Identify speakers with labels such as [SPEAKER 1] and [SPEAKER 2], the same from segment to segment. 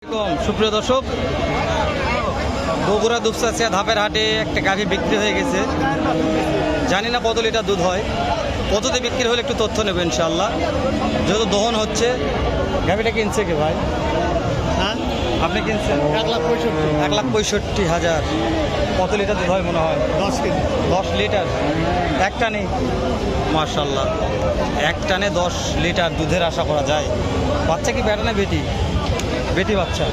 [SPEAKER 1] সুপ্রিয় দর্শক, বগুড়া দুপচাচিয়া ধাপের হাটে একটা গাভী বিক্রি হয়ে গেছে। জানি না কত লিটার দুধ হয়, কততে বিক্রি হলে একটু তথ্য নেবে ইনশাল্লাহ। যেহেতু দহন হচ্ছে, গাভীটা কিনছে কে ভাই?
[SPEAKER 2] হ্যাঁ,
[SPEAKER 1] আপনি কিনছেন
[SPEAKER 2] 1,65,000।
[SPEAKER 1] 1,65,000। কত লিটার দুধ হয় মনে হয়?
[SPEAKER 2] 10 কেজি।
[SPEAKER 1] 10 লিটার এক টানে। মাশাল্লাহ, এক টানে 10 লিটার দুধের আশা করা যায়। বাচ্চা কি বেটা না বেটি? বেটি বাচ্চা।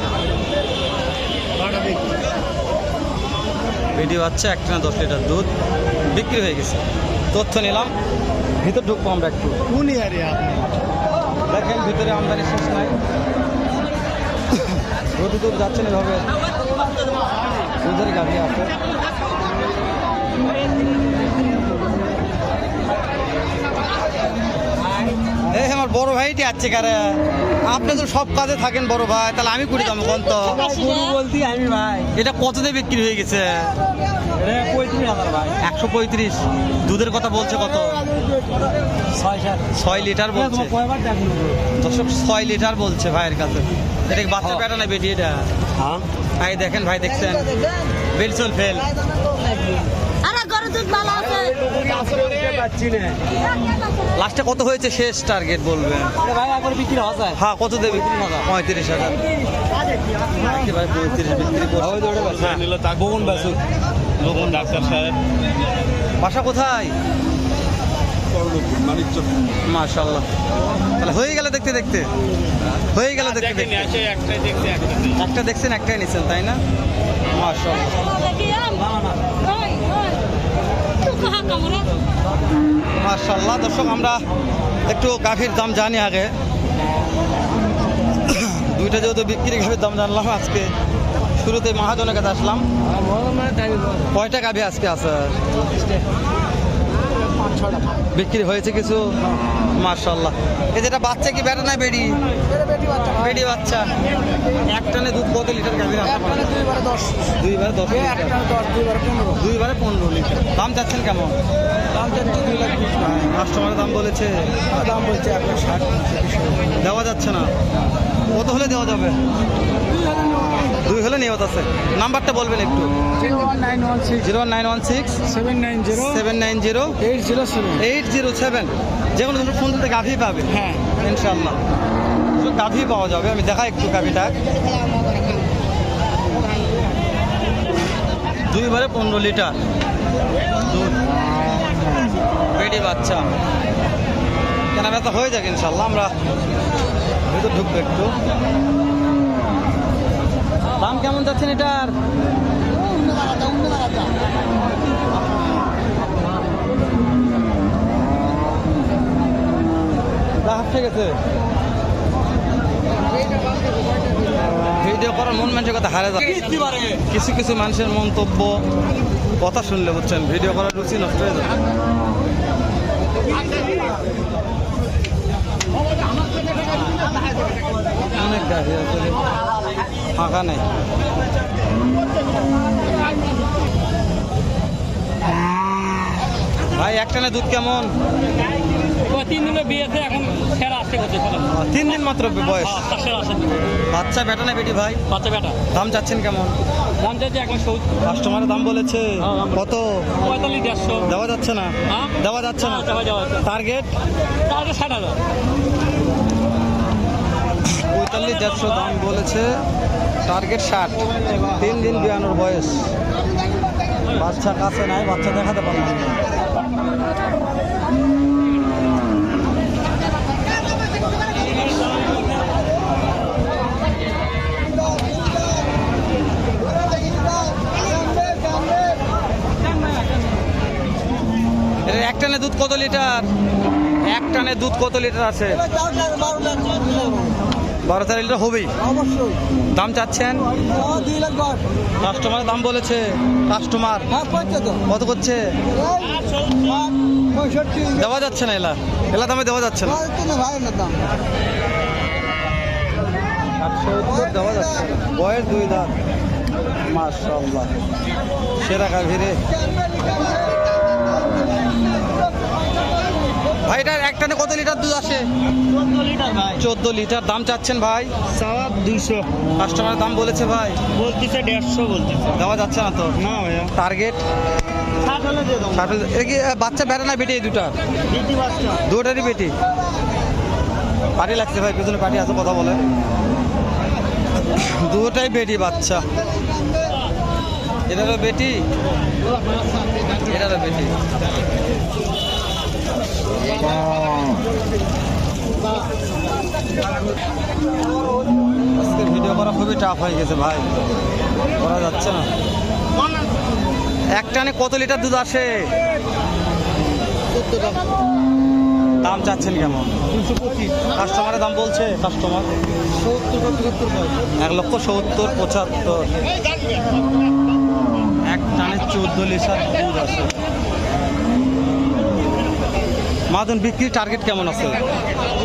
[SPEAKER 1] বেটি বাচ্চা, এক টানে 10 লিটার দুধ বিক্রি হয়ে গেছে। তথ্য নিলাম, ভিতর ঢুকবো আমরা একটু।
[SPEAKER 2] কোন এরিয়া আপনি?
[SPEAKER 1] দেখেন ভিতরে আমদানি শেষ নাই, রোদ দূর যাচ্ছেন এভাবে, দুধের গাভী আছে। এই আমার বড় ভাইটি আছে কারে, আপনি তো সব কাজে থাকেন বড় ভাই, তাহলে আমি করি দাম কোন তো
[SPEAKER 2] বলতি আমি ভাই।
[SPEAKER 1] এটা কততে বিক্রি হয়ে গেছে?
[SPEAKER 2] 35,000 ভাই।
[SPEAKER 1] 135। দুধের কথা বলছে কত? 6 লিটার বলছে।
[SPEAKER 2] কয়বার দেখুন?
[SPEAKER 1] দর্শক 6 লিটার বলছে ভাইয়ের কাছে। এটা কি বাচ্চা বেটা না বেটি? এটা
[SPEAKER 2] হ্যাঁ,
[SPEAKER 1] ভাই দেখেন, ভাই দেখছেন বেলচল ফেল।
[SPEAKER 3] আরে গরুর দুধ ভালো আছে।
[SPEAKER 2] পাচ্ছি না
[SPEAKER 1] লাস্টে কত হয়েছে শেষ টার্গেট বলবেন?
[SPEAKER 2] ভাই, একবার বিক্রি হওয়া যায়।
[SPEAKER 1] হ্যাঁ, কত দেবে? 35,000। ভাই 35 বিক্রি করছে। হ্যাঁ।
[SPEAKER 2] বগুন বাসু
[SPEAKER 1] লোকন ডাক্তার সাহেব বাসা কোথায়? মাশাআল্লাহ, তাহলে হয়ে গেল দেখতে দেখতে, হয়ে গেল দেখতে দেখতে। একটা দেখছেন, একটাই নিছেন তাই না? মাশাআল্লাহ। দর্শক, আমরা একটু গাভীর দাম জানি আগে। দুইটা যেহেতু বিক্রি গাভীর দাম জানলাম, আজকে শুরুতে মহাজনের কাছে আসলাম। কয়টা গাভী আজকে আছে? বিক্রি হয়েছে কিছু। মাশাআল্লাহ। এই যেটা বাচ্চা কি বেটা না বেড়ি? বেড়ি বাচ্চা। এক টানে দুধ কত লিটার গাভীর? 2 বার 10 লিটার। 2 বারে 15 লিটার। দাম চাচ্ছেন কেমন? কাস্টমারের দাম বলেছে?
[SPEAKER 2] দাম বলছে 1,60,000।
[SPEAKER 1] দেওয়া যাচ্ছে না। কত হলে দেওয়া যাবে? 2 হলে নিয়ত আছে। নাম্বারটা বলবেন একটু।
[SPEAKER 2] 01916
[SPEAKER 1] 0916790
[SPEAKER 2] 790 807।
[SPEAKER 1] যে কোনো দুটো ফোন থেকে গাভী পাবে।
[SPEAKER 2] হ্যাঁ,
[SPEAKER 1] ইনশাল্লাহ গাভী পাওয়া যাবে। আমি দেখাই একটু গাভীটা। 2 বারে 15 লিটার দুধ, বেডি বাচ্চা। কেনা বেচা হয়ে যাক ইনশাল্লাহ। আমরা ভিতর ঢুকবো একটু। দাম কেমন যাচ্ছেন এটার? ঠিক আছে, ভিডিও করার মন মানুষের কথা হারে যায়। কিছু কিছু মানুষের মন্তব্য কথা শুনলে বুঝছেন, ভিডিও করার রুচি নষ্ট হয়ে যায়। অনেক গাড়ি আসলে ফাঁকা নেই। ভাই একটানে দুধ কেমন?
[SPEAKER 4] 3 দিনের বিয়েতে এখন সেরা আসতে করছে।
[SPEAKER 1] 3 দিন মাত্র বয়স। বাচ্চা বেটা না বেটি ভাই?
[SPEAKER 4] বাচ্চা বেটা।
[SPEAKER 1] দাম চাচ্ছেন কেমন?
[SPEAKER 4] দাম চাইছে 1,70,000।
[SPEAKER 1] কাস্টমারের দাম বলেছে কত?
[SPEAKER 4] 45,100।
[SPEAKER 1] দেওয়া যাচ্ছে না?
[SPEAKER 4] হ্যাঁ?
[SPEAKER 1] দেওয়া যাচ্ছে না। টার্গেট?
[SPEAKER 4] তাহলে 60,000।
[SPEAKER 1] 45,100 দাম বলেছে, টার্গেট 60। 3 দিন বিয়ানোর বয়স। বাচ্চা কাছে নাই, বাচ্চা দেখাতে পারলাম না। এক টানে দুধ কত লিটার? এক টানে দুধ কত লিটার আছে? 12-13 লিটার হবেই।
[SPEAKER 2] অবশ্যই।
[SPEAKER 1] দাম চাচ্ছেন?
[SPEAKER 2] 2 লাখ 10।
[SPEAKER 1] কাস্টমার দাম বলেছে? কাস্টমার
[SPEAKER 2] হ্যাঁ,
[SPEAKER 1] কত করছে?
[SPEAKER 2] 65।
[SPEAKER 1] দেওয়া যাচ্ছে না, এলা এলা দামে দেওয়া যাচ্ছে না।
[SPEAKER 2] ভাইয়ের দাম
[SPEAKER 1] 70 দেওয়া যাচ্ছে না। বয়স 2 দাঁত। মাশাআল্লাহ, সেরা গাভী রে। ভাই এটার এক টানে কত লিটার দুধ আসে?
[SPEAKER 2] 14 লিটার ভাই।
[SPEAKER 1] 14 লিটার। দাম চাচ্ছেন ভাই?
[SPEAKER 2] সওয়াব 200
[SPEAKER 1] কাস্টমারের দাম বলেছে ভাই?
[SPEAKER 2] বলতেছে 150 বলতেছে।
[SPEAKER 1] দেওয়া যাচ্ছে না তো?
[SPEAKER 2] না ভাইয়া।
[SPEAKER 1] টার্গেট
[SPEAKER 2] 60 হলে দিয়ে দাও।
[SPEAKER 1] এটা কি বাচ্চা বেড়ে না বেটে? এই দুটা
[SPEAKER 2] দিদি বাচ্চা।
[SPEAKER 1] দুটারই বেটি। পাটি লাগছে ভাই, পেছনে পাটি আছে, কথা বলে। দুটাই বেটি বাচ্চা। এটারও বেটি, এটারও বেটি। আজকে ভিডিও করা খুবই টাফ হয়ে গেছে ভাই, করা যাচ্ছে না। এক টানে কত লিটার দুধ আসে? দাম চাচ্ছেন কেমন?
[SPEAKER 2] 225
[SPEAKER 1] কাস্টমারের দাম বলছে? কাস্টমার 1,70,75,75। এক টানে 14 লিটার দুধ আসে। মাদন বিক্রির টার্গেট কেমন আছে?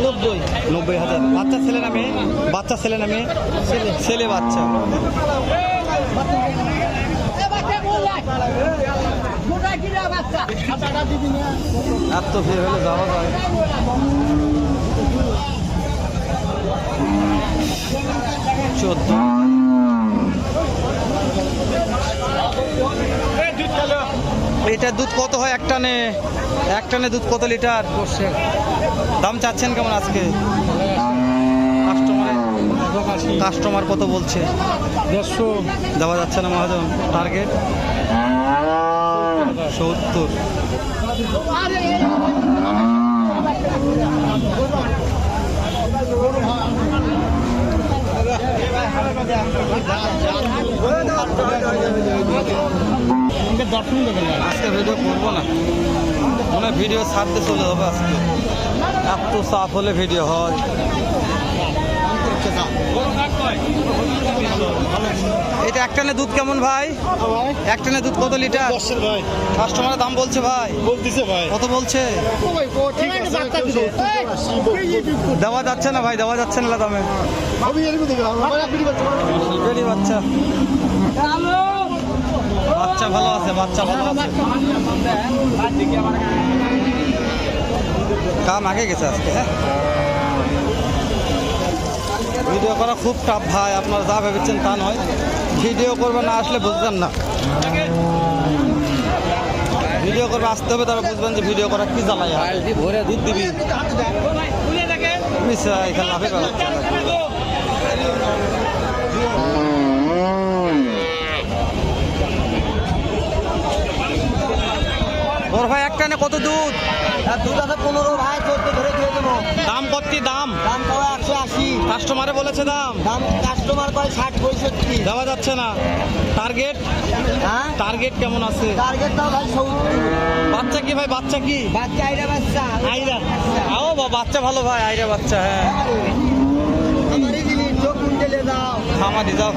[SPEAKER 1] 90,000। বাচ্চা ছেলে না মেয়ে? বাচ্চা ছেলে না মেয়ে? ছেলে বাচ্চা। এত ভিড় হলে যাওয়া যায়? চোদ্দ। এটা দুধ কত হয় এক টানে? এক টানে দুধ কত লিটার? দাম চাচ্ছেন কেমন আজকে? কাস্টমার কত বলছে?
[SPEAKER 2] 150
[SPEAKER 1] দেওয়া যাচ্ছে না মহাজন? টার্গেট 70। আজকে ভিডিও করবো না, মনে হয় ভিডিও ছাড়তে চলে যাবে আজকে। এত চাপ হলে ভিডিও হয়। এটা এক টানে দুধ কেমন ভাই? এক টানে দুধ কত লিটার?
[SPEAKER 2] ভাই।
[SPEAKER 1] কাস্টমারের দাম বলছে ভাই?
[SPEAKER 2] বলতেছে ভাই।
[SPEAKER 1] কত বলছে? দেওয়া যাচ্ছে না ভাই, দেওয়া যাচ্ছে না দামে। বেরি বাচ্চা, বাচ্চা ভালো আছে, বাচ্চা ভালো আছে। কাম আগে গেছে আজকে। হ্যাঁ, ভিডিও করা খুব টাফ ভাই, আপনারা যা ভেবেছেন তা নয়। ভিডিও করবে না আসলে বুঝবেন না। ভিডিও করবে আসতে হবে, তারা বুঝবেন যে ভিডিও করা কি জ্বালাই। ভরে দুধ দিবি এখানে লাভে পাচ্ছে। ওর ভাই এক টানে কত দুধ?
[SPEAKER 2] দুধ আছে 15 ভাই, 14 ধরে দিয়ে দেবো।
[SPEAKER 1] দাম কত? কি দাম?
[SPEAKER 2] দাম কয় 180।
[SPEAKER 1] কাস্টমারে বলেছে দাম?
[SPEAKER 2] দাম কাস্টমার কয় 60-65।
[SPEAKER 1] দেওয়া যাচ্ছে না। টার্গেট?
[SPEAKER 2] হ্যাঁ,
[SPEAKER 1] টার্গেট কেমন আছে?
[SPEAKER 2] টার্গেট দাও ভাই 70।
[SPEAKER 1] বাচ্চা কি ভাই? বাচ্চা কি?
[SPEAKER 2] বাচ্চা আইরা বাচ্চা।
[SPEAKER 1] আইরা। আও বাচ্চা ভালো ভাই, আইরা বাচ্চা। হ্যাঁ,
[SPEAKER 2] আমারই জিনিস, চোখ কুন্ডলে দাও।
[SPEAKER 1] খামারি যাও।